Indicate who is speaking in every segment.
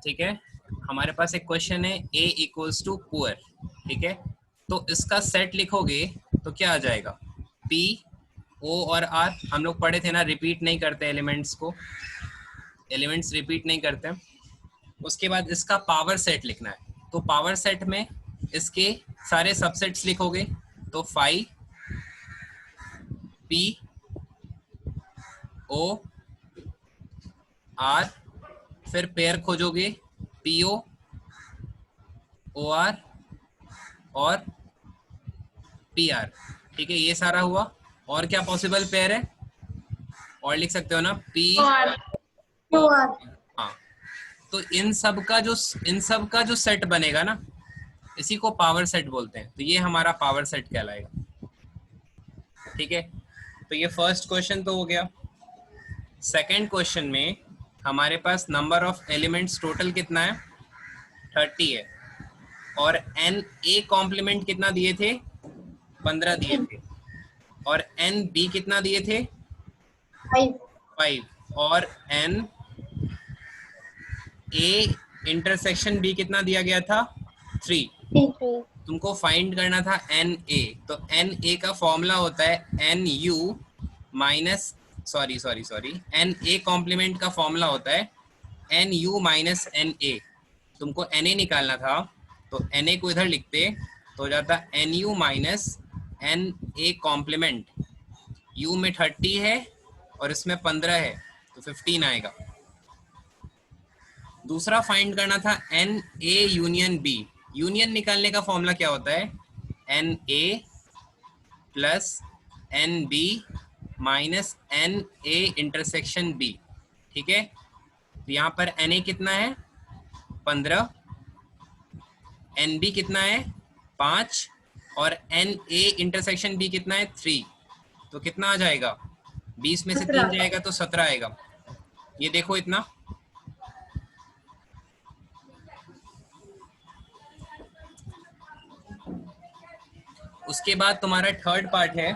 Speaker 1: ठीक है, हमारे पास एक क्वेश्चन है a इक्वल्स टू पुअर, ठीक है, तो इसका सेट लिखोगे तो क्या आ जाएगा, p o और r, हम लोग पढ़े थे ना, रिपीट नहीं करते एलिमेंट्स को, एलिमेंट्स रिपीट नहीं करते। उसके बाद इसका पावर सेट लिखना है, तो पावर सेट में इसके सारे सबसेट्स लिखोगे, तो 5 p o r, फिर पेयर खोजोगे पी ओ ओ आर और पी आर, ठीक है, ये सारा हुआ। और क्या पॉसिबल पेयर है, और लिख सकते हो ना, पी ओ, हाँ, तो इन सब का जो सेट बनेगा ना, इसी को पावर सेट बोलते हैं, तो ये हमारा पावर सेट कहलाएगा, ठीक है। तो ये फर्स्ट क्वेश्चन तो हो गया। सेकंड क्वेश्चन में हमारे पास नंबर ऑफ एलिमेंट्स टोटल कितना है, 30 है, और एन ए कॉम्प्लीमेंट कितना दिए थे, 15 दिए थे, और एन बी कितना दिए थे, 5, और एन ए इंटरसेक्शन बी कितना दिया गया था, 3। तुमको फाइंड करना था एन ए, तो एन ए का फॉर्मूला होता है N U minus, sorry N A complement का फॉर्मूला होता है N U minus N A. तुमको एन ए निकालना था, तो एन ए को इधर लिखते तो हो जाता N U minus N A complement, U में 30 है और इसमें 15 है, तो 15 आएगा। दूसरा फाइंड करना था n A union B, union निकालने का फॉर्मूला क्या होता है, n A plus n B minus N A intersection B, ठीक है। तो यहाँ पर एन ए कितना है, 15, एन बी कितना है, 5, और एन ए इंटरसेक्शन बी कितना है, 3, तो कितना आ जाएगा, 20 में से 3 जाएगा तो 17 आएगा। ये देखो इतना, उसके बाद तुम्हारा थर्ड पार्ट है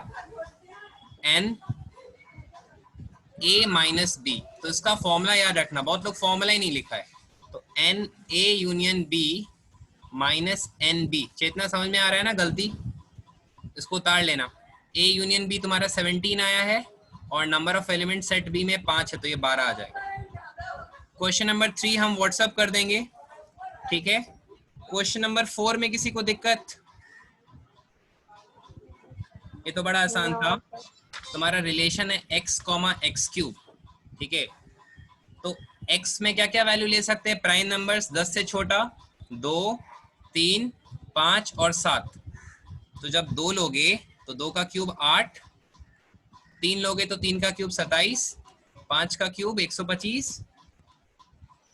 Speaker 1: एन ए माइनस बी, तो इसका फॉर्मूला याद रखना, बहुत लोग फॉर्मूला ही नहीं लिखा है। तो N A union B minus N B, Chetna समझ में आ रहा है ना, गलती इसको उतार लेना। ए यूनियन बी तुम्हारा 17 आया है, और number of element set B में 5 है, तो ये 12 आ जाएगा। क्वेश्चन नंबर 3 हम व्हाट्सअप कर देंगे, ठीक है। क्वेश्चन नंबर 4 में किसी को दिक्कत, ये तो बड़ा आसान था। तुम्हारा रिलेशन है x कॉमा एक्स क्यूब, ठीक है। तो x में क्या क्या वैल्यू ले सकते हैं, प्राइम नंबर्स 10 से छोटा, 2, 3, 5 और 7। तो जब 2 लोगे तो 2 का क्यूब 8, 3 लोगे तो 3 का क्यूब 27, 5 का क्यूब 125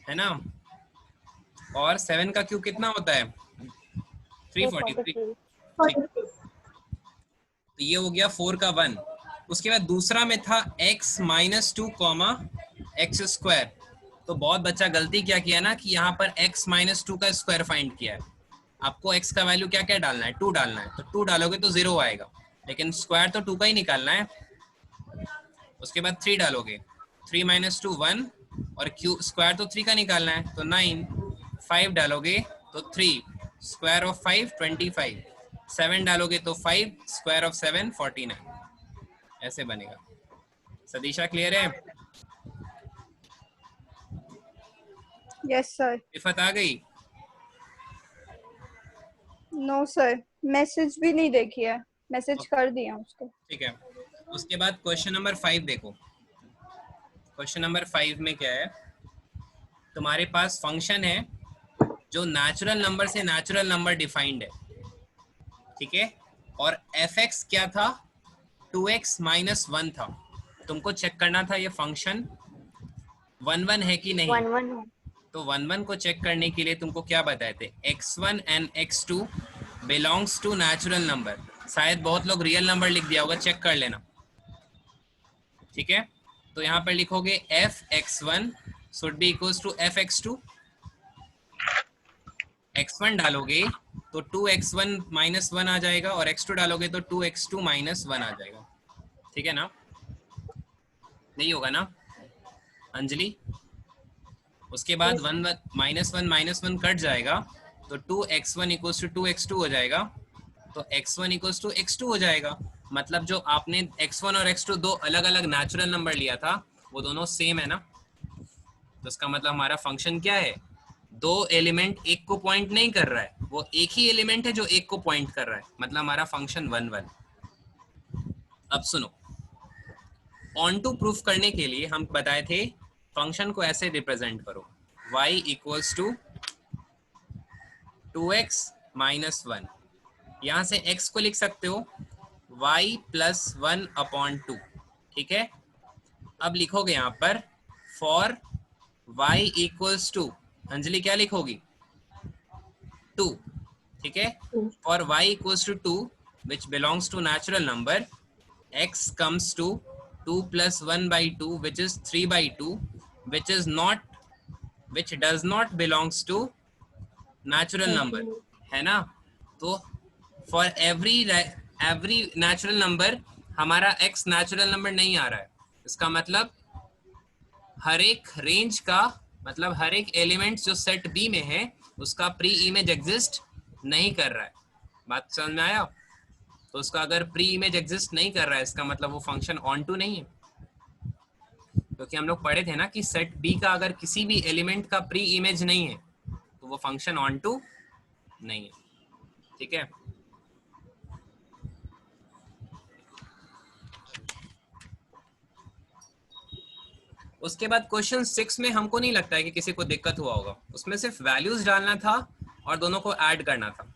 Speaker 1: है ना, और 7 का क्यूब कितना होता है, 343। तो ये हो गया 4 का 1। उसके बाद दूसरा में था x minus 2 comma x square. तो बहुत बच्चा गलती क्या किया ना, कि यहाँ पर x माइनस 2 का स्क्वायर फाइंड किया है। आपको x का वैल्यू क्या क्या डालना है, 2 डालना है, तो 2 डालोगे तो 0 आएगा, लेकिन स्क्वायर तो 2 का ही निकालना है। उसके बाद 3 डालोगे, 3 माइनस 2 1, और क्यू स्क्वायर तो 3 का निकालना है, तो 9। 5 डालोगे तो 3, स्क्वायर ऑफ 5 25, 7 डालोगे तो 5, स्क्वायर ऑफ 7 49, ऐसे बनेगा। सदीशा क्लियर है,
Speaker 2: यस सर।
Speaker 1: इफत आ गई,
Speaker 2: नो सर, मैसेज भी नहीं देखी है, मैसेज कर दिया उसको,
Speaker 1: ठीक है। उसके बाद क्वेश्चन नंबर 5 देखो, क्वेश्चन नंबर 5 में क्या है, तुम्हारे पास फंक्शन है जो नेचुरल नंबर से नेचुरल नंबर डिफाइंड है, ठीक है, और एफ एक्स क्या था, 2x माइनस 1 था। तुमको चेक करना था ये फंक्शन 1 1 है कि नहीं,
Speaker 3: 1 1
Speaker 1: तो 1 1 को चेक करने के लिए तुमको क्या बताए थे, x1 and x2 belongs to natural number. शायद बहुत लोग रियल नंबर लिख दिया होगा, चेक कर लेना, ठीक है। तो यहाँ पर लिखोगे f(x1) should be equals to f(x2), x1 डालोगे तो 2x1 माइनस 1 आ जाएगा, और x2 डालोगे तो 2x2 माइनस 1 आ जाएगा, ठीक है ना, नहीं होगा ना अंजलि, उसके बाद माइनस वन कट जाएगा तो 2x1 इक्वल्स टू 2x2 हो जाएगा, तो x1 इक्वल्स टू x2 हो जाएगा। मतलब जो आपने x1 और x2 दो अलग अलग नेचुरल नंबर लिया था वो दोनों सेम है ना, तो इसका मतलब हमारा फंक्शन क्या है, दो एलिमेंट एक को पॉइंट नहीं कर रहा है, वो एक ही एलिमेंट है जो एक को पॉइंट कर रहा है, मतलब हमारा फंक्शन 1 1। अब सुनो, ऑन टू प्रूफ करने के लिए हम बताए थे फंक्शन को ऐसे रिप्रेजेंट करो, y equals to 2x minus 1, यहाँ से x को लिख सकते हो y प्लस 1 अपॉन 2, ठीक है। अब लिखोगे यहाँ पर for y equals to, Anjali क्या लिखोगी, 2, ठीक है। For y equals to 2 which belongs to natural number, x comes to 2 plus 1 by 2 which is 3 by 2 which does not belongs to natural number, है ना। तो for every natural number हमारा x natural number नहीं आ रहा है, इसका मतलब हर एक रेंज का, मतलब हर एक एलिमेंट जो सेट बी में है उसका प्री इमेज एग्जिस्ट नहीं कर रहा है। बात समझ में आया। तो उसका अगर प्री इमेज एग्जिस्ट नहीं कर रहा है इसका मतलब वो फंक्शन ऑन टू नहीं है, क्योंकि हम लोग पढ़े थे ना कि सेट बी का अगर किसी भी एलिमेंट का प्री इमेज नहीं है तो वो फंक्शन ऑन टू नहीं है, ठीक है। उसके बाद क्वेश्चन 6 में हमको नहीं लगता है कि किसी को दिक्कत हुआ होगा, उसमें सिर्फ वैल्यूज डालना था और दोनों को ऐड करना था।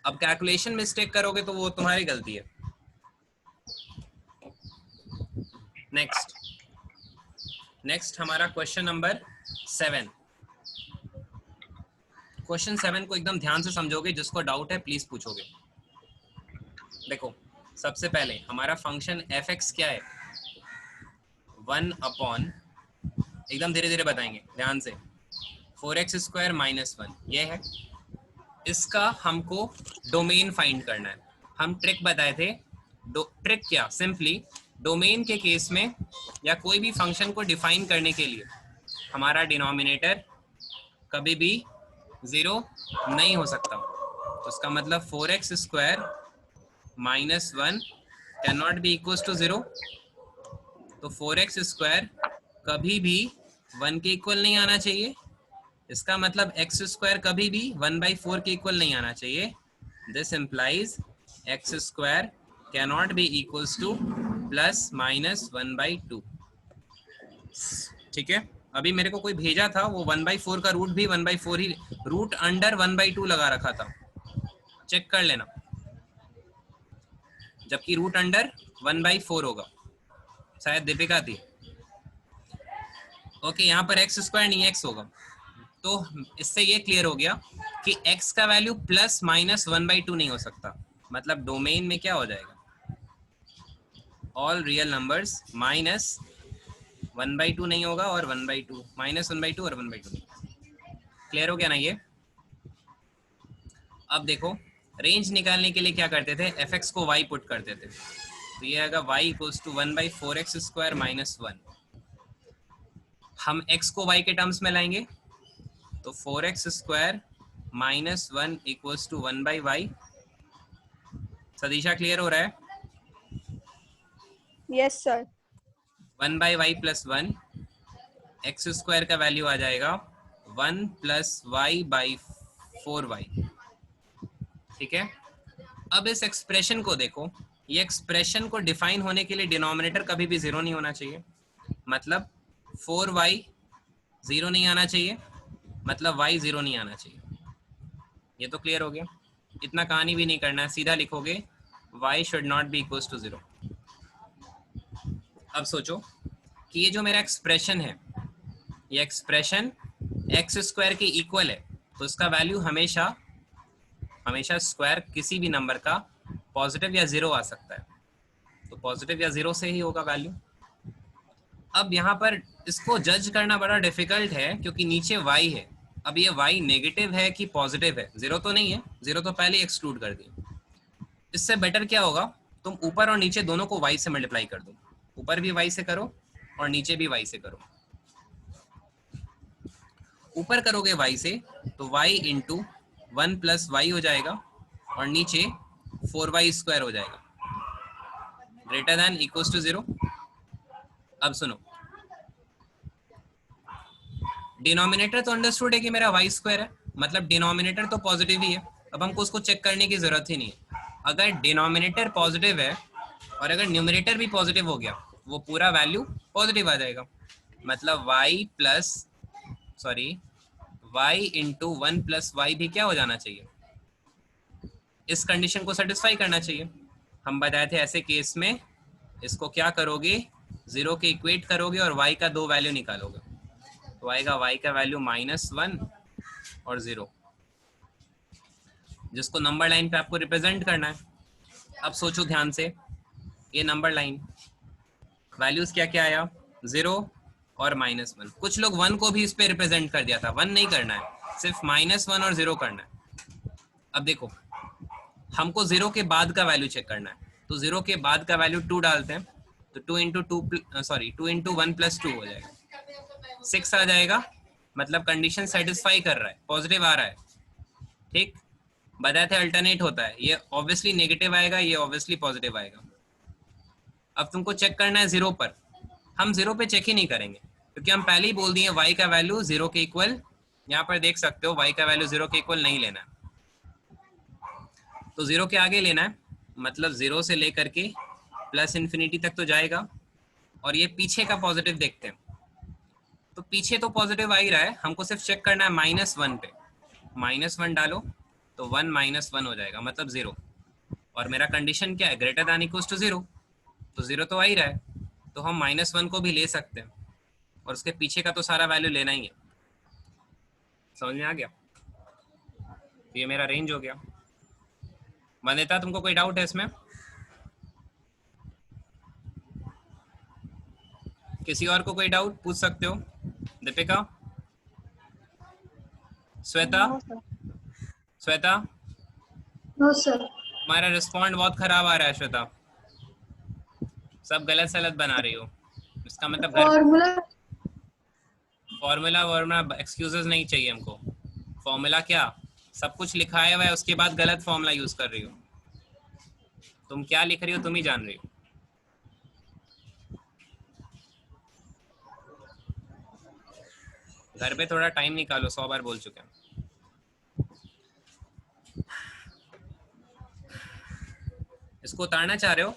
Speaker 1: अब कैलकुलेशन मिस्टेक करोगे तो वो तुम्हारी गलती है। नेक्स्ट हमारा क्वेश्चन नंबर 7। क्वेश्चन 7 को एकदम ध्यान से समझोगे, जिसको डाउट है प्लीज पूछोगे। देखो सबसे पहले हमारा फंक्शन f(x) क्या है, 1 अपॉन, एकदम धीरे धीरे बताएंगे ध्यान से, 4x स्क्वायर माइनस 1 ये है। इसका हमको डोमेन फाइंड करना है। हम ट्रिक बताए थे, ट्रिक क्या, सिंपली डोमेन के केस में या कोई भी फंक्शन को डिफाइन करने के लिए हमारा डिनोमिनेटर कभी भी 0 नहीं हो सकता। तो इसका मतलब 4x square minus 1 can not be equals to 0। तो 4x स्क्वायर कभी भी 1 के इक्वल नहीं आना चाहिए, इसका मतलब x स्क्वायर कभी भी 1/4 के इक्वल नहीं आना चाहिए। This implies x square can not be equals two plus minus 1/2, ठीक है। अभी मेरे को कोई भेजा था वो 1/4 का रूट भी 1/4 ही, रूट अंडर 1/2 लगा रखा था, चेक कर लेना, जबकि रूट अंडर 1/4 होगा, शायद दीपिका थी। ओके यहाँ पर x स्क्वायर नहीं x होगा। तो इससे ये क्लियर हो गया कि x का वैल्यू प्लस माइनस 1/2 नहीं हो सकता, मतलब डोमेन में क्या हो जाएगा, ऑल रियल नंबर्स माइनस 1/2 नहीं होगा और 1/2, माइनस 1/2 और 1/2 नहीं। क्लियर हो गया ना ये। अब देखो रेंज निकालने के लिए क्या करते थे, fx को y पुट करते थे, तो ये आएगा y equals to 1/4x square minus 1। हम x को y के टर्म्स में लाएंगे तो 4x square minus 1 equals to 1/y। Sadisha clear हो रहा है?
Speaker 2: Yes sir.
Speaker 1: 1/y plus 1, X square का वैल्यू आ जाएगा 1 प्लस y/4y, ठीक है। अब इस एक्सप्रेशन को देखो, ये एक्सप्रेशन को डिफाइन होने के लिए डिनोमिनेटर कभी भी 0 नहीं होना चाहिए, मतलब 4y 0 नहीं आना चाहिए, मतलब y 0 नहीं आना चाहिए। ये तो क्लियर हो गया, इतना कहानी भी नहीं करना है, सीधा लिखोगे y should not be equals to 0। अब सोचो कि ये जो मेरा एक्सप्रेशन है, ये एक्सप्रेशन एक्स स्क्वायर के इक्वल है, तो इसका वैल्यू हमेशा हमेशा स्क्वायर किसी भी नंबर का पॉजिटिव या 0 आ सकता है, तो पॉजिटिव या 0 से ही होगा वैल्यू। अब यहाँ पर इसको जज करना बड़ा डिफिकल्ट है क्योंकि नीचे y है। अब ये y नेगेटिव है कि पॉजिटिव है, 0 तो नहीं है, 0 तो पहले एक्सक्लूड कर दिए। इससे बेटर क्या होगा, तुम ऊपर और नीचे दोनों को y से मल्टीप्लाई कर दो, ऊपर भी y से करो और नीचे भी y से करो। ऊपर करोगे y से तो y इंटू 1 प्लस वाई हो जाएगा और नीचे 4y स्क्वायर हो जाएगा, ग्रेटर देन इक्वल्स टू 0। अब सुनो, डिनोमिनेटर तो अंडरस्टूड है कि मेरा y स्क्वायर है, मतलब डिनोमिनेटर तो पॉजिटिव ही है। अब हमको उसको चेक करने की जरूरत ही नहीं है। अगर डिनोमिनेटर पॉजिटिव है और अगर न्यूमरेटर भी पॉजिटिव हो गया, वो पूरा वैल्यू पॉजिटिव आ जाएगा। मतलब y इंटू 1 प्लस वाई भी क्या हो जाना चाहिए, इस कंडीशन को सेटिस्फाई करना चाहिए। हम बताए थे ऐसे केस में इसको क्या करोगे, 0 के इक्वेट करोगे और y का दो वैल्यू निकालोगे, तो आएगा y का वैल्यू -1 और 0, जिसको नंबर लाइन पे आपको रिप्रेजेंट करना है। अब सोचो ध्यान से, ये नंबर लाइन वैल्यूज क्या क्या आया, 0 और -1। कुछ लोग 1 को भी इस पे रिप्रेजेंट कर दिया था, 1 नहीं करना है, सिर्फ -1 और 0 करना है। अब देखो, हमको 0 के बाद का वैल्यू चेक करना है, तो 0 के बाद का वैल्यू 2 डालते हैं, तो 2 इंटू 1 प्लस 2 हो जाएगा, 6 आ जाएगा। मतलब कंडीशन सेटिस्फाई कर रहा है, पॉजिटिव आ रहा है। ठीक, बताए थे अल्टरनेट होता है, ये ऑब्वियसली नेगेटिव आएगा, ये ऑब्वियसली पॉजिटिव आएगा। अब तुमको चेक करना है 0 पर, हम 0 पे चेक ही नहीं करेंगे क्योंकि हम पहले ही बोल दिए y का वैल्यू 0 के इक्वल, यहाँ पर देख सकते हो y का वैल्यू 0 के इक्वल नहीं लेना है, तो 0 के आगे लेना है। मतलब 0 से लेकर के प्लस इन्फिनिटी तक तो जाएगा। और ये पीछे का पॉजिटिव देखते हैं, तो पीछे तो पॉजिटिव आ ही रहा है, हमको सिर्फ चेक करना है -1 पे। -1 डालो तो 1 -1 हो जाएगा, मतलब 0। और मेरा कंडीशन क्या है, ग्रेटर दैन इक्वल्स टू 0, तो 0 तो आ ही रहा है, तो हम -1 को भी ले सकते हैं और उसके पीछे का तो सारा वैल्यू लेना ही है। समझ में आ गया? तो ये मेरा रेंज हो गया। वंदिता, तुमको कोई डाउट है इसमें? किसी और को कोई डाउट पूछ सकते हो। Deepika, Shweta,
Speaker 2: no sir.
Speaker 1: Shweta,
Speaker 3: no sir.
Speaker 1: तुम्हारा रिस्पॉन्ड बहुत खराब आ रहा है श्वेता, सब गलत सलत बना रही हो। इसका मतलब घर
Speaker 3: फॉर्मूला
Speaker 1: फॉर्मूला वर्मूला एक्सक्यूजेस नहीं चाहिए हमको। फॉर्मूला क्या, सब कुछ लिखा हुआ है, उसके बाद गलत फॉर्मूला यूज कर रही हो। तुम क्या लिख रही हो तुम ही जान रही हो। घर पे थोड़ा टाइम निकालो, 100 बार बोल चुके हैं। इसको उतारना चाह रहे हो,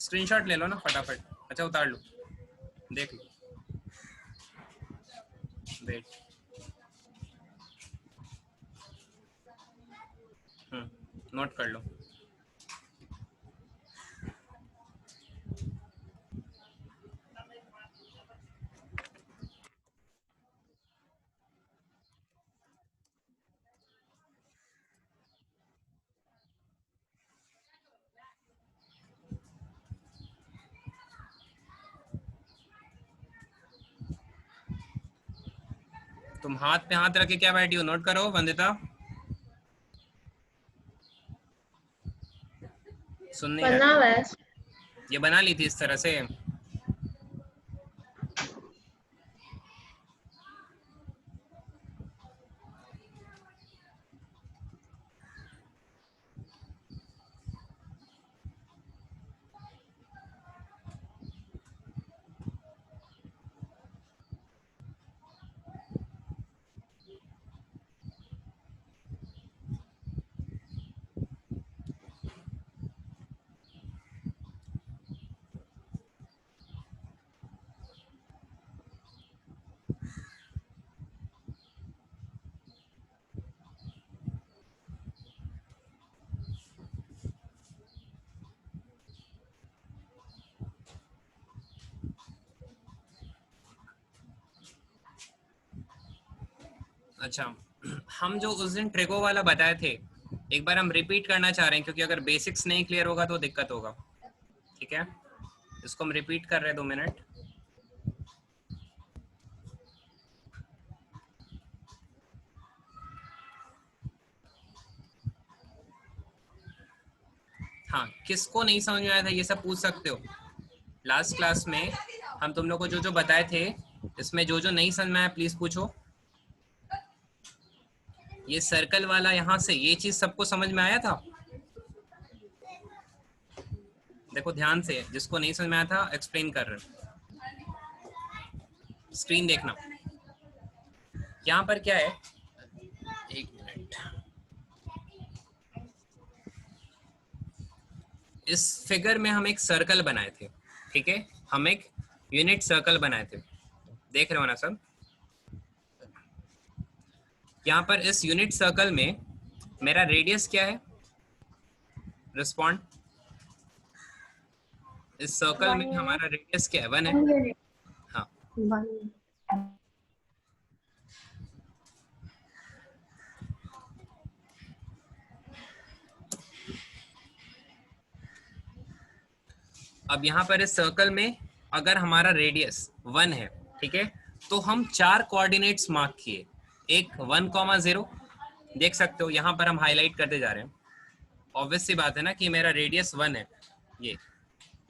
Speaker 1: स्क्रीनशॉट ले लो ना फटाफट। अच्छा उतार लो, देख लो, वेट, नोट कर लो। तुम हाथ पे हाथ रख के क्या बैठी हो, नोट करो वंदिता। सुन नहीं
Speaker 3: बना
Speaker 1: रहा,
Speaker 3: हुआ है।
Speaker 1: ये बना ली थी इस तरह से। अच्छा, हम जो उस दिन ट्रिको वाला बताए थे, एक बार हम रिपीट करना चाह रहे हैं क्योंकि अगर बेसिक्स नहीं क्लियर होगा तो दिक्कत होगा। ठीक है, इसको हम रिपीट कर रहे हैं, 2 मिनट। हाँ, किसको नहीं समझ में आया था ये सब पूछ सकते हो। लास्ट क्लास में हम तुम लोग को जो जो बताए थे इसमें जो नहीं समझ में आया प्लीज पूछो। ये सर्कल वाला यहाँ से ये चीज सबको समझ में आया था? देखो ध्यान से, जिसको नहीं समझ में आया था एक्सप्लेन कर रहे हैं। स्क्रीन देखना, यहाँ पर क्या है, एक मिनट, इस फिगर में हम एक सर्कल बनाए थे, ठीक है, हम एक यूनिट सर्कल बनाए थे, देख रहे हो ना सब? यहाँ पर इस यूनिट सर्कल में मेरा रेडियस क्या है, रिस्पॉन्ड। इस सर्कल में हमारा रेडियस क्या है, 1 है। हाँ, अब यहाँ पर इस सर्कल में अगर हमारा रेडियस 1 है, ठीक है, तो हम 4 कोऑर्डिनेट्स मार्क किए। एक 1,0 देख सकते हो, यहाँ पर हम हाईलाइट करते जा रहे हैं। ऑब्वियस सी बात है ना कि मेरा रेडियस 1 है, ये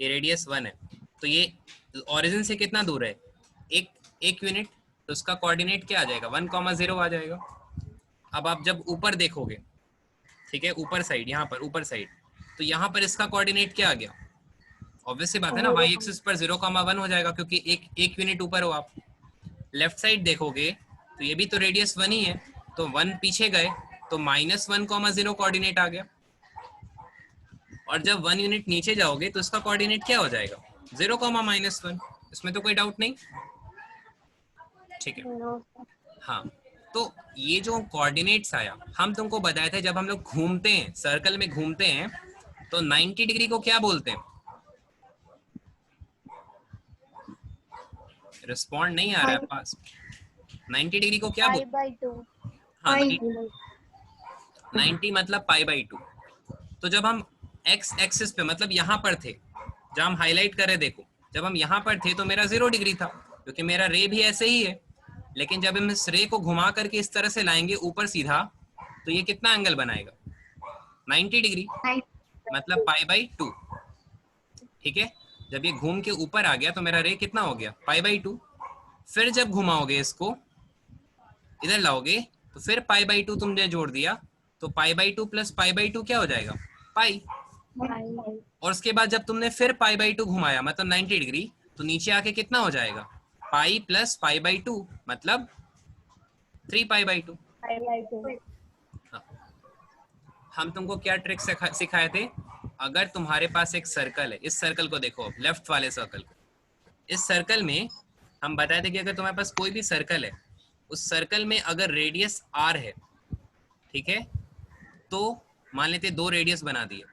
Speaker 1: रेडियस 1 है, तो ये ओरिजिन से कितना दूर है, एक यूनिट, तो उसका कोऑर्डिनेट क्या आ जाएगा, 1,0 आ जाएगा। अब आप जब ऊपर देखोगे, ठीक है, ऊपर साइड, यहाँ पर ऊपर साइड, तो यहाँ पर इसका कोऑर्डिनेट क्या आ गया, ऑब्वियस सी बात है ना, y एक्सिस पर 0,1 हो जाएगा, क्योंकि एक यूनिट ऊपर हो आप। लेफ्ट साइड देखोगे तो ये भी तो रेडियस 1 ही है, तो 1 पीछे गए तो -1,0 कोऑर्डिनेट आ गया। और जब 1 यूनिट नीचे जाओगे तो इसका कोऑर्डिनेट क्या हो जाएगा, 0,-1। इसमें तो कोई डाउट नहीं, ठीक है। हाँ, तो ये जो कोऑर्डिनेट्स आया, हम तुमको बताए थे जब हम लोग घूमते हैं, सर्कल में घूमते हैं, तो 90 डिग्री को क्या बोलते हैं, रिस्पॉन्ड नहीं आ रहा है पास, 90 डिग्री को क्या बोलते हैं? हाँ, 90 मतलब π/2। तो जब हम x एक्सिस पे, मतलब यहाँ पर थे, जब हम हाईलाइट कर रहे, देखो जब हम यहाँ पर थे तो मेरा 0 डिग्री था, क्योंकि मेरा रे भी ऐसे ही है। लेकिन जब हम इस रे को घुमा करके इस तरह से लाएंगे ऊपर सीधा, तो ये कितना एंगल बनाएगा, 90 डिग्री, मतलब π/2, ठीक है। जब ये घूम के ऊपर आ गया तो मेरा रे कितना हो गया, π/2। फिर जब घुमाओगे इसको, इधर लाओगे, तो फिर π/2 तुमने जोड़ दिया, तो π/2 प्लस π/2 क्या हो जाएगा, पाई। और उसके बाद जब तुमने फिर π/2 घुमाया, मतलब 90 डिग्री, तो नीचे आके कितना हो जाएगा, पाई प्लस π/2, मतलब 3π/2। हम तुमको क्या ट्रिक सिखाए थे, अगर तुम्हारे पास एक सर्कल है, इस सर्कल को देखो, लेफ्ट वाले सर्कल को, इस सर्कल में हम बताए थे कि अगर तुम्हारे पास कोई भी सर्कल है, उस सर्कल में अगर रेडियस r है, ठीक है, तो मान लेते 2 रेडियस बना दिए,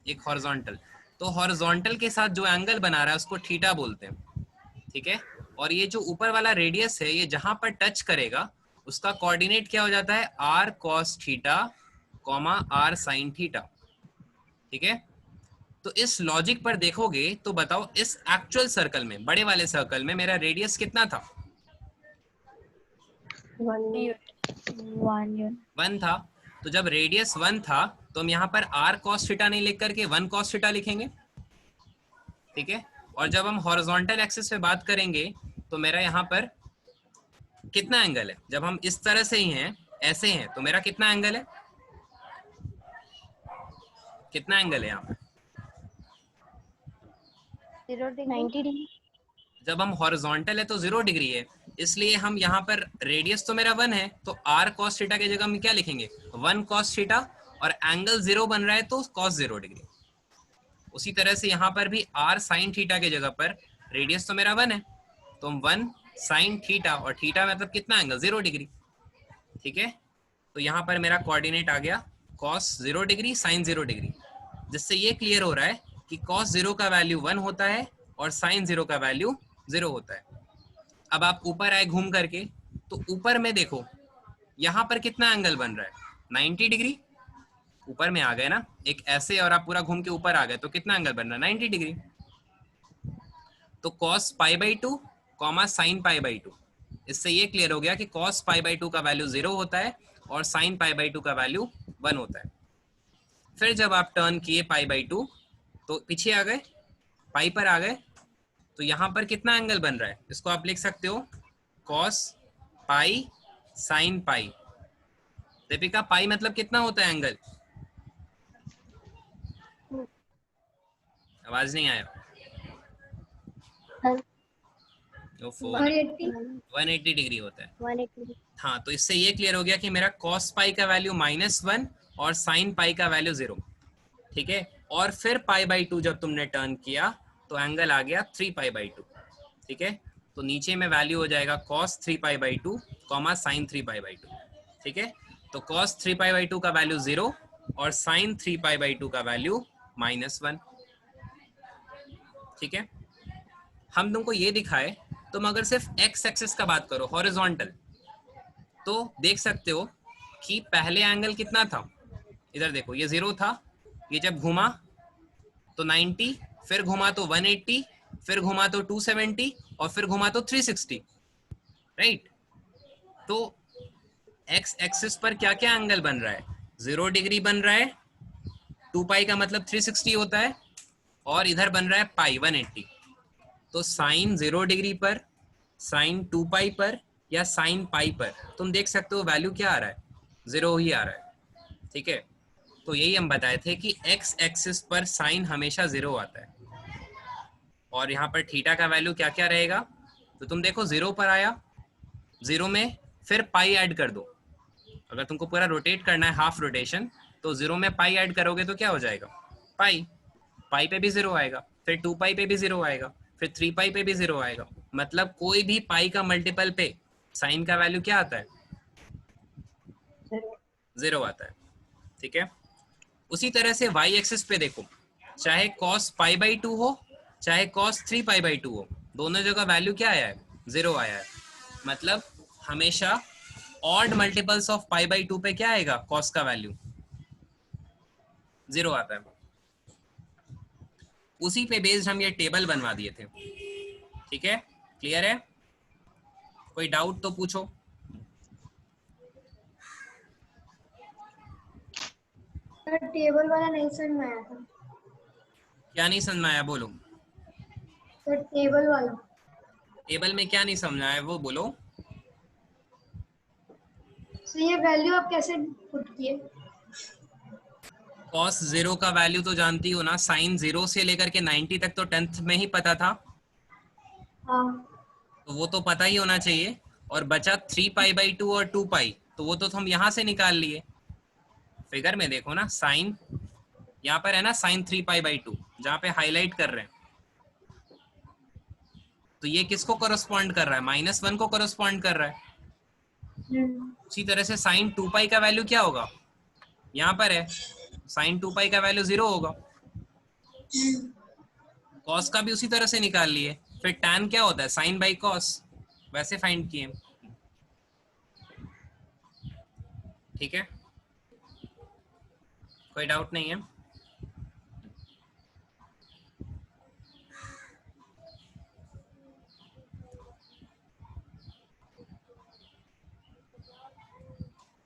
Speaker 1: एक हॉरिजॉन्टल, तो हॉरिजॉन्टल के साथ जो एंगल बना रहा है उसको थीटा बोलते हैं, ठीक है। और ये जो ऊपर वाला रेडियस है, ये जहां पर टच करेगा उसका कोऑर्डिनेट क्या हो जाता है, r cos theta, r sin theta, ठीक है। तो इस लॉजिक पर देखोगे तो बताओ, इस एक्चुअल सर्कल में, बड़े वाले सर्कल में मेरा रेडियस कितना था, 1 था। तो जब रेडियस 1 था तो हम यहाँ पर r cos थीटा नहीं लिख करके 1 cos थीटा लिखेंगे, ठीक है। और जब हम हॉरिजॉन्टल एक्सिस पे बात करेंगे तो मेरा यहाँ पर कितना एंगल है, जब हम इस तरह से ही हैं, ऐसे हैं, तो मेरा कितना एंगल है, कितना एंगल है यहाँ पर,
Speaker 3: 90 डिग्री।
Speaker 1: जब हम हॉरिजॉन्टल है तो 0 डिग्री है, इसलिए हम यहाँ पर रेडियस तो मेरा 1 है, तो r cos थीटा की जगह हम क्या लिखेंगे, 1 cos थीटा, और एंगल 0 बन रहा है तो cos 0 डिग्री। उसी तरह से यहाँ पर भी r sin थीटा की जगह पर, रेडियस तो मेरा 1 है, तो हम 1 sin थीटा, और थीटा मतलब कितना एंगल, 0 डिग्री, ठीक है। तो यहाँ पर मेरा कोऑर्डिनेट आ गया cos 0 डिग्री, sin 0 डिग्री, जिससे ये क्लियर हो रहा है कि cos 0 का वैल्यू 1 होता है और sin 0 का वैल्यू 0 होता है। अब आप ऊपर आए घूम करके, तो ऊपर में देखो यहाँ पर कितना एंगल बन रहा है, 90 डिग्री, ऊपर में आ गए ना, एक ऐसे, और आप पूरा घूम के ऊपर आ गए तो कितना एंगल बन रहा है, 90 डिग्री। तो cos π/2, sin π/2, इससे ये क्लियर हो गया कि cos π/2 का वैल्यू 0 होता है और sin π/2 का वैल्यू 1 होता है। फिर जब आप टर्न किए π/2, तो पीछे आ गए, पाई पर आ गए, तो यहाँ पर कितना एंगल बन रहा है, इसको आप लिख सकते हो cos pi sine pi. Deepika pi मतलब कितना होता है एंगल? आवाज नहीं आया।
Speaker 3: 180
Speaker 1: 180 डिग्री होता है।
Speaker 3: 180
Speaker 1: हाँ, तो इससे ये क्लियर हो गया कि मेरा कॉस पाई का वैल्यू -1 और साइन पाई का वैल्यू 0। ठीक है, और फिर π/2 जब तुमने टर्न किया तो एंगल आ गया 3π/2। ठीक है, तो नीचे में वैल्यू हो जाएगा cos 3π/2 sin 3π/2। ठीक है, तो cos 3π/2 का वैल्यू 0 और sin 3π/2 का वैल्यू -1। ठीक है, हम तुमको ये दिखाए, तुम अगर सिर्फ एक्स एक्सिस का बात करो हॉरिजॉन्टल, तो देख सकते हो कि पहले एंगल कितना था। इधर देखो, ये 0 था, ये जब घुमा तो 90, फिर घुमा तो 180, फिर घुमा तो 270 और फिर घुमा तो 360। राइट, तो एक्स एक्सिस पर क्या क्या एंगल बन रहा है? 0 डिग्री बन रहा है, 2 पाई का मतलब 360 होता है, और इधर बन रहा है पाई 180। तो साइन 0 डिग्री पर, साइन 2 पाई पर या साइन पाई पर तुम देख सकते हो वैल्यू क्या आ रहा है, 0 ही आ रहा है। ठीक है, तो यही हम बताए थे कि एक्स एक्सिस पर साइन हमेशा 0 आता है, और यहाँ पर थीटा का वैल्यू क्या क्या रहेगा। तो तुम देखो 0 पर आया, 0 में फिर पाई ऐड कर दो। अगर तुमको पूरा रोटेट करना है हाफ रोटेशन, तो 0 में पाई ऐड करोगे तो क्या हो जाएगा, पाई। पाई पे भी 0 आएगा, फिर 2 पाई पे भी 0 आएगा, फिर 3 पाई पे भी 0 आएगा। मतलब कोई भी पाई का मल्टीपल पे साइन का वैल्यू क्या आता है, 0 आता है। ठीक है, उसी तरह से y एक्सिस पे देखो, चाहे cos π/2 हो चाहे cos 3π/2 हो, दोनों जगह वैल्यू क्या आया है, 0 आया है। मतलब हमेशा ऑड मल्टीपल्स ऑफ π/2 पे क्या आएगा, cos का वैल्यू 0 आता है। उसी पे बेस्ड हम ये टेबल बनवा दिए थे। ठीक है, क्लियर है? कोई डाउट तो पूछो।
Speaker 3: सर टेबल वाला नहीं समझ में आया था।
Speaker 1: क्या नहीं समझ में आया, बोलो।
Speaker 3: सर टेबल वाला
Speaker 1: टेबल में क्या नहीं समझ आया वो बोलो।
Speaker 3: सर ये वैल्यू आप कैसे पुट किए?
Speaker 1: cos 0 का वैल्यू तो जानती हो ना, साइन 0 से लेकर के 90 तक तो 10th में ही पता था,
Speaker 3: हाँ
Speaker 1: तो वो तो पता ही होना चाहिए। और बचा 3π/2 और 2 पाई, तो वो तो हम यहाँ से निकाल लिए। फिगर में देखो ना, साइन यहाँ पर है ना, साइन 3π/2 जहाँ पे हाईलाइट कर रहे हैं, तो ये किसको करस्पॉन्ड कर रहा है, -1 को करस्पॉन्ड कर रहा है। उसी तरह से साइन 2 पाई का वैल्यू क्या होगा, यहाँ पर है, साइन 2 पाई का वैल्यू 0 होगा। कॉस का भी उसी तरह से निकाल लिए। फिर टैन क्या होता है, साइन बाई कॉस, वैसे फाइंड किए। ठीक है, कोई डाउट नहीं है।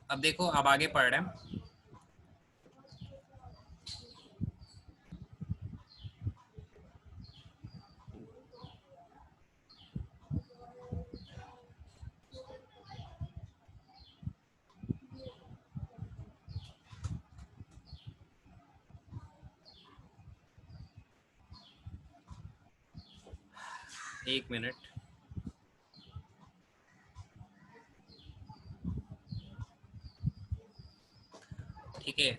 Speaker 1: अब देखो, अब आगे पढ़ रहे हैं। एक मिनट। ठीक है,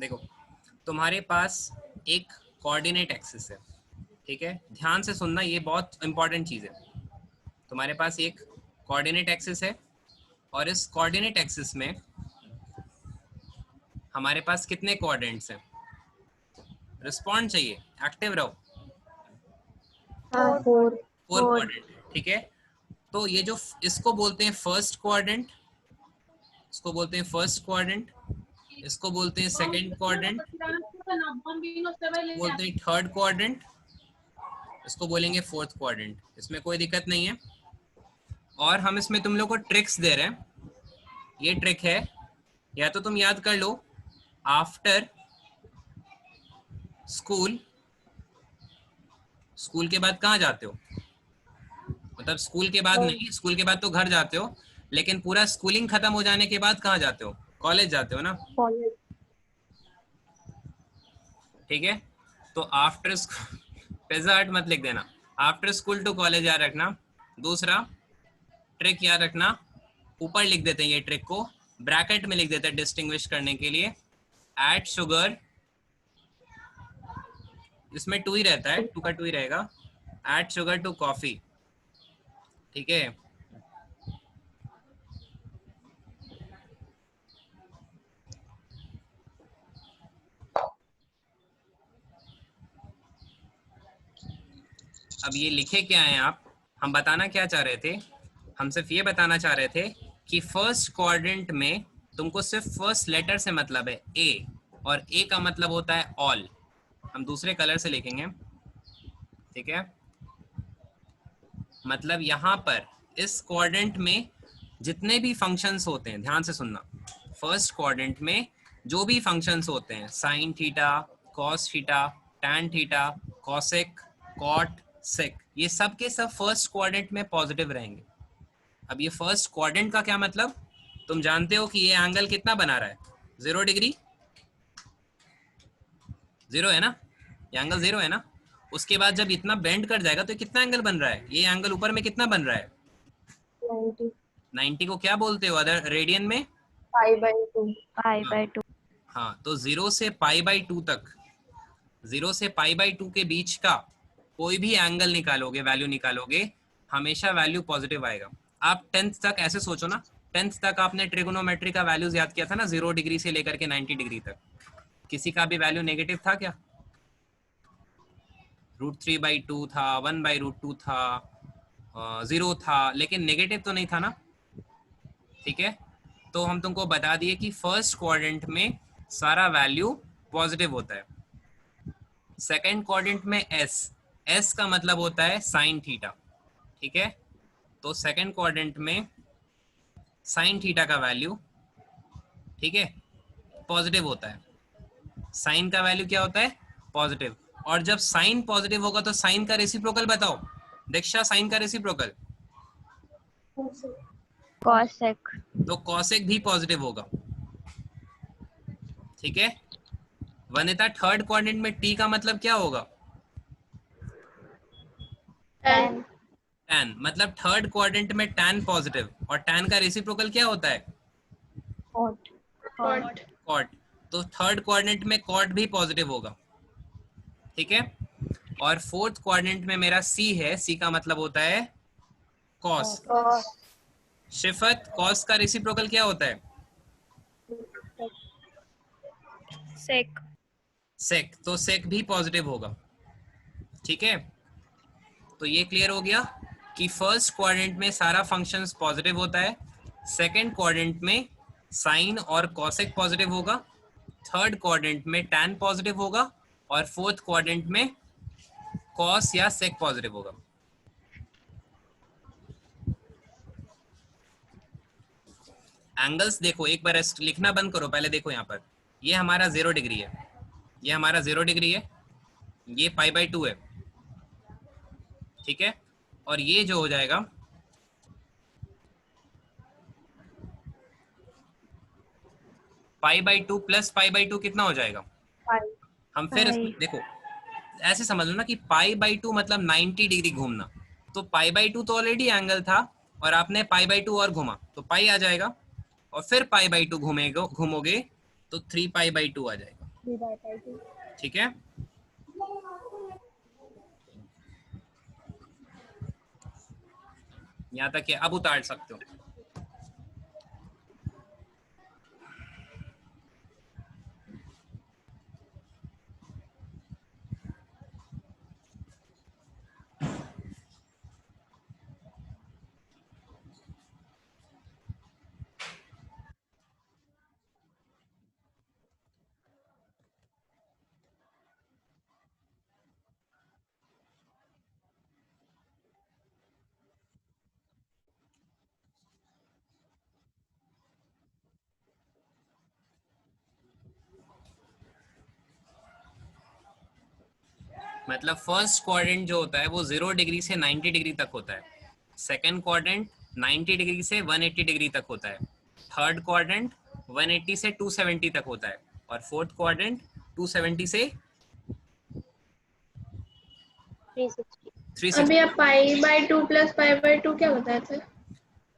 Speaker 1: देखो तुम्हारे पास एक कोऑर्डिनेट एक्सिस है। ठीक है, ध्यान से सुनना, ये बहुत इंपॉर्टेंट चीज है। तुम्हारे पास एक कोऑर्डिनेट एक्सिस है, और इस कोऑर्डिनेट एक्सिस में हमारे पास कितने कोऑर्डिनेट्स हैं, रिस्पॉन्ड चाहिए, एक्टिव रहो।
Speaker 3: 4
Speaker 1: 4 कोऑर्डिनेट। ठीक है, तो ये जो इसको बोलते हैं फर्स्ट क्वाड्रेंट, इसको बोलते हैं फर्स्ट क्वाड्रेंट, इसको बोलते हैं सेकंड क्वाड्रेंट, बोलते हैं थर्ड क्वाड्रेंट, इसको बोलेंगे फोर्थ क्वाड्रेंट। इसमें कोई दिक्कत नहीं है। और हम इसमें तुम लोग को ट्रिक्स दे रहे हैं। ये ट्रिक है, या तो तुम याद कर लो, आफ्टर स्कूल स्कूल के बाद कहाँ जाते हो? मतलब स्कूल के बाद नहीं, स्कूल के बाद तो घर जाते हो, लेकिन पूरा स्कूलिंग खत्म हो जाने के बाद कहाँ जाते हो? कॉलेज जाते हो ना?
Speaker 2: कॉलेज।
Speaker 1: ठीक है, तो आफ्टर पिज्जा हट मत लिख देना, आफ्टर स्कूल टू कॉलेज याद रखना। दूसरा ट्रिक याद रखना, ऊपर लिख देते हैं ये ट्रिक को, ब्रैकेट में लिख देते हैं डिस्टिंग्विश करने के लिए, ऐड शुगर, इसमें टू ही रहता है, टू का टू ही रहेगा, ऐड शुगर टू कॉफी। ठीक है, अब ये लिखे क्या हैं आप? हम बताना क्या चाह रहे थे? हम सिर्फ ये बताना चाह रहे थे कि फर्स्ट क्वाड्रेंट में तुमको सिर्फ फर्स्ट लेटर से मतलब है ए, और ए का मतलब होता है ऑल। हम दूसरे कलर से लिखेंगे, ठीक है? मतलब यहाँ पर इस क्वाड्रेंट में जितने भी फंक्शंस होते हैं, ध्यान से सुनना, फर्स्ट क्वाड्रेंट में जो भी फंक्शंस होते हैं, sine theta, cos theta, tan theta, cosec, cot, sec, ये सब के सब फर्स्ट क्वाड्रेंट में पॉजिटिव रहेंगे। अब ये फर्स्ट क्वाड्रेंट का क्या मतलब? तुम जानते हो कि ये एंगल कितना बना रहा है? 0 डिग्री, 0 है ना? ये एंगल 0 है ना? उसके बाद जब इतना बेंड कर जाएगा तो कितना एंगल बन रहा है? ये एंगल ऊपर में कितना बन रहा है?
Speaker 2: 90।
Speaker 1: 90 को क्या बोलते हो अदर रेडियन में?
Speaker 2: π/2।
Speaker 4: π/2।
Speaker 1: हाँ, तो 0 से π/2 तक, 0 से π/2 के बीच का कोई भी एंगल निकालोगे, वैल्यू निकालोगे, हमेशा वैल्यू पॉजिटिव आएगा। आप 10th तक ऐसे सोचो ना, 10th तक आपने ट्रिगोनोमेट्री का वैल्यूज याद किया था ना, 0 डिग्री से लेकर के 90 डिग्री तक, किसी का भी वैल्यू नेगेटिव था क्या? √3/2 था, 1/√2 था, 0 था, लेकिन नेगेटिव तो नहीं था ना। ठीक है, तो हम तुमको बता दिए कि फर्स्ट क्वाड्रेंट में सारा वैल्यू पॉजिटिव होता है। सेकेंड क्वाड्रेंट में एस, एस का मतलब होता है साइन थीटा। ठीक है, तो सेकेंड क्वाड्रेंट में साइन थीटा का वैल्यू, ठीक है, पॉजिटिव होता है। साइन का वैल्यू क्या होता है? पॉजिटिव। और जब साइन पॉजिटिव होगा तो साइन का रेसिप्रोकल बताओ दीक्षा, साइन का रेसिप्रोकल?
Speaker 4: cosec।
Speaker 1: तो कॉसेक भी पॉजिटिव होगा। ठीक है, वनिता थर्ड क्वाड्रेंट में टी का मतलब क्या होगा?
Speaker 4: tan।
Speaker 1: टैन, मतलब थर्ड क्वाड्रेंट में टैन पॉजिटिव, और टैन का रेसिप्रोकल क्या होता है?
Speaker 2: कॉट।
Speaker 4: cot।
Speaker 1: कॉट, तो थर्ड क्वाड्रेंट में कॉट भी पॉजिटिव होगा। ठीक है, और फोर्थ क्वाड्रेंट में मेरा सी है, सी का मतलब होता है कॉस।
Speaker 2: कॉस।
Speaker 1: शिफत, कॉस का रेसिप्रोकल क्या होता है?
Speaker 4: sec।
Speaker 1: सेक, तो सेक भी पॉजिटिव होगा। ठीक है, तो ये क्लियर हो गया कि फर्स्ट क्वाड्रेंट में सारा फंक्शंस पॉजिटिव होता है, सेकंड क्वाड्रेंट में साइन और कॉसेक पॉजिटिव होगा, थर्ड क्वाड्रेंट में टैन पॉजिटिव होगा, और फोर्थ क्वाड्रेंट में कॉस या सेक पॉजिटिव होगा। एंगल्स देखो, एक बार लिखना बंद करो, पहले देखो यहाँ पर, ये हमारा 0 डिग्री है, ये हमारा 0 डिग्री है, ये π/2 है। ठीक है, और ये जो हो जाएगा π/2 प्लस π/2 कितना हो जाएगा?
Speaker 2: फाइव।
Speaker 1: हम फिर
Speaker 4: pi।
Speaker 1: देखो, ऐसे समझ लो ना कि π/2 मतलब 90 डिग्री घूमना, तो π/2 तो ऑलरेडी एंगल था, और आपने π/2 और घुमा तो पाई आ जाएगा, और फिर π/2 घूमोगे तो 3π/2 आ जाएगा।
Speaker 2: 3/2।
Speaker 1: ठीक है, यहाँ तक अब उतार सकते हो। मतलब फर्स्ट क्वाड्रेंट जो होता है वो 0 डिग्री से 90 डिग्री तक होता है, सेकंड क्वाड्रेंट 90 डिग्री से 180 डिग्री तक होता है, थर्ड क्वाड्रेंट 180 से 270 तक होता है, और फोर्थ क्वाड्रेंट 270 से
Speaker 4: 360.
Speaker 1: 360.
Speaker 3: अभी आप pi by 2 plus pi by 2 क्या बताए थे?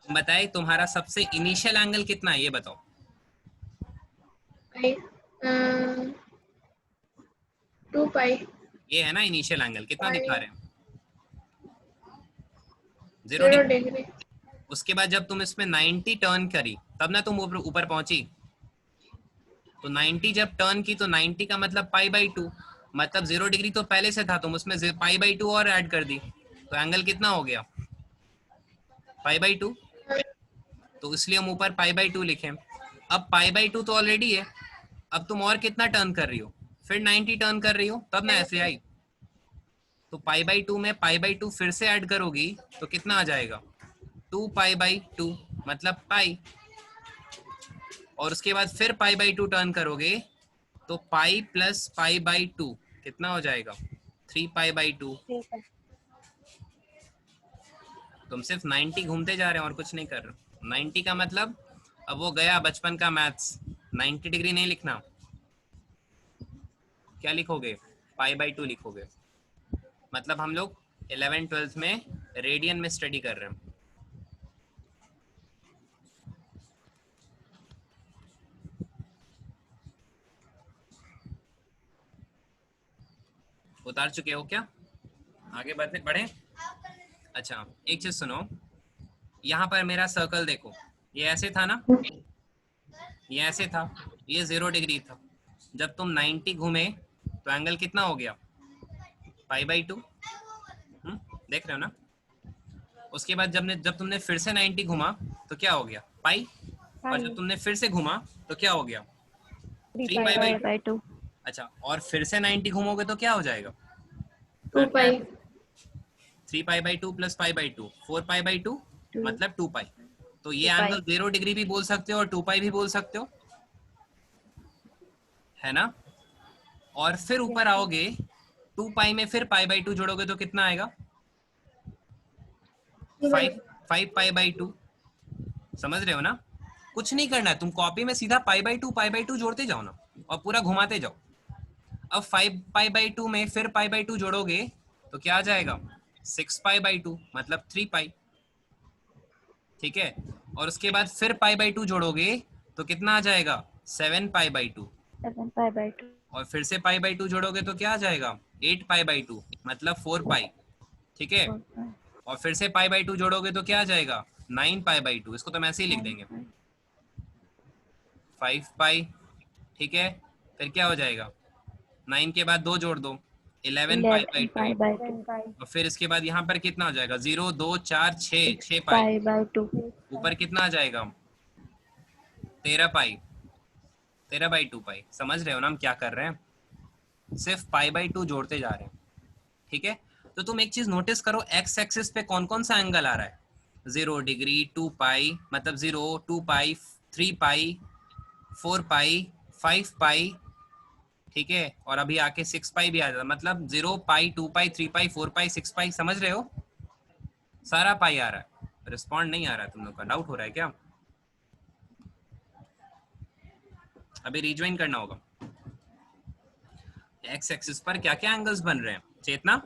Speaker 1: बताइए तुम्हारा सबसे इनिशियल एंगल कितना है ये बताओ।
Speaker 3: पाई 2 पाई.
Speaker 1: ये है ना इनिशियल एंगल, कितना
Speaker 3: पाई
Speaker 1: दिखा रहे हैं? 0
Speaker 3: 0
Speaker 1: डिग्री।
Speaker 3: डिग्री.
Speaker 1: उसके बाद जब तुम इसमें 90 टर्न करी तब ना तुम ऊपर पहुंची, तो 90 जब टर्न की तो 90 का मतलब पाई बाई 2, मतलब 0 डिग्री तो पहले से था, तुम उसमें पाई बाई 2 और ऐड कर दी, तो एंगल कितना हो गया? Pi by 2। तो इसलिए हम ऊपर पाई बाई 2 लिखे। अब पाई बाई 2 तो ऑलरेडी है, अब तुम और कितना टर्न कर रही हो? फिर 90 टर्न कर रही हो, तब ना ऐसे आई। तो पाई बाई 2 में पाई बाई 2 फिर से ऐड करोगी तो कितना आ जाएगा? 2 पाई बाई 2 मतलब पाई, और उसके बाद फिर पाई बाई 2 टर्न करोगे तो पाई प्लस पाई बाई 2 कितना हो जाएगा? 3 पाई बाई 2। तुम सिर्फ 90 घूमते जा रहे हो और कुछ नहीं कर रहे। 90 का मतलब अब वो गया बचपन का मैथ्स, 90 डिग्री नहीं लिखना। क्या लिखोगे? पाई बाई 2 लिखोगे। मतलब हम लोग 11th-12th में रेडियन में स्टडी कर रहे हैं। उतार चुके हो क्या? आगे बढ़े। अच्छा एक चीज सुनो, यहाँ पर मेरा सर्कल देखो, ये ऐसे था ना, ये ऐसे था, ये 0 डिग्री था। जब तुम 90 घूमे तो एंगल कितना हो गया? Pi by 2। देख रहे हो ना? उसके बाद जब तुमने फिर से 90 घुमा तो क्या हो गया? पाई। और जब तुमने फिर से घुमा तो क्या हो गया? 3 पाई बाई 2।
Speaker 4: By 2.
Speaker 1: अच्छा, और फिर से 90 घूमोगे तो क्या हो जाएगा?
Speaker 3: 2 पाई.
Speaker 1: 3 pi by 2 plus pi by 2, 4 pi by 2
Speaker 4: 2.
Speaker 1: मतलब 2 पाई। तो ये
Speaker 4: 2 pi.
Speaker 1: एंगल 0 डिग्री भी बोल सकते हो और 2 पाई भी बोल सकते हो, है ना? और फिर ऊपर आओगे 2 पाई में फिर पाई बाई 2 जोड़ोगे तो कितना आएगा? 5 पाई बाई 2। समझ रहे हो ना? कुछ नहीं करना है, तुम कॉपी में सीधा पाई बाई 2 जोड़ते जाओ ना, और पूरा घुमाते जाओ। अब 5 पाई बाई 2 में फिर पाई बाई 2 जोड़ोगे तो क्या आ जाएगा? 6 पाई बाई 2 मतलब 3 पाई। ठीक है, और उसके बाद फिर पाई बाई 2 जोड़ोगे तो कितना आ जाएगा? 7 पाई बाई 2।
Speaker 4: 7 pi by 2.
Speaker 1: और फिर से पाई बाई 2 जोड़ोगे तो क्या आ जाएगा? 8 पाई बाई 2 मतलब 4 पाई। ठीक है,
Speaker 4: 4 pi.
Speaker 1: और फिर से पाई बाई 2 जोड़ोगे तो क्या आ जाएगा? 9 पाई बाई 2। इसको तो हम ऐसे ही लिख
Speaker 4: 9
Speaker 1: देंगे,
Speaker 4: pi.
Speaker 1: 5 पाई। ठीक है, फिर क्या हो जाएगा? 9 के बाद 2 जोड़ दो, 11 पाई
Speaker 4: 11
Speaker 1: बाई 2।
Speaker 4: pi by 2.
Speaker 1: और फिर इसके बाद यहाँ पर कितना हो जाएगा? 0 2 4 6
Speaker 4: 6
Speaker 1: 6 पाई।
Speaker 4: pi by 2.
Speaker 1: ऊपर कितना आ जाएगा? 13 पाई, 13 बाई 2 पाई। समझ रहे हो ना हम क्या कर रहे हैं? सिर्फ पाई बाई 2 जोड़ते जा रहे हैं। ठीक है, तो तुम एक चीज नोटिस करो, एक्स एक्सिस पे कौन कौन सा एंगल आ रहा है? 0 डिग्री, 2 पाई मतलब 0, 2 पाई, 3 पाई, 4 पाई, 5 पाई। ठीक है, और अभी आके 6 पाई भी आ जाता, मतलब 0 पाई, 2 पाई, 3 पाई, 4 पाई, 6 पाई। समझ रहे हो? सारा पाई आ रहा है। रिस्पॉन्ड नहीं आ रहा है, तुम लोग का डाउट हो रहा है क्या? अभी रिज्वाइन करना होगा। एक्स एक्सिस पर क्या क्या एंगल्स बन रहे हैं चेतना?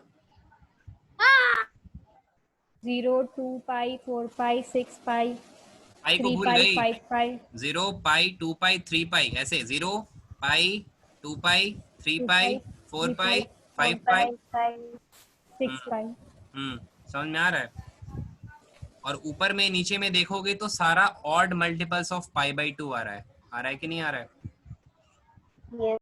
Speaker 5: 0, 2 pi, 4 pi, 6 pi,
Speaker 1: पाई को
Speaker 5: 3
Speaker 1: भूल
Speaker 5: pi,
Speaker 1: गई।
Speaker 5: 5 pi,
Speaker 1: 0 पाई, 2 पाई, 3 पाई, ऐसे 0 पाई, 2 पाई, 3
Speaker 5: 2
Speaker 1: पाई,
Speaker 5: pi,
Speaker 1: 4
Speaker 5: 3
Speaker 1: पाई,
Speaker 5: pi, 4
Speaker 1: 5 पाई।
Speaker 5: pi, 6 pi.
Speaker 1: समझ में आ रहा है? और ऊपर में नीचे में देखोगे तो सारा odd multiples of pi by 2 आ रहा है। आ रहा है कि नहीं आ रहा है?
Speaker 4: Yes.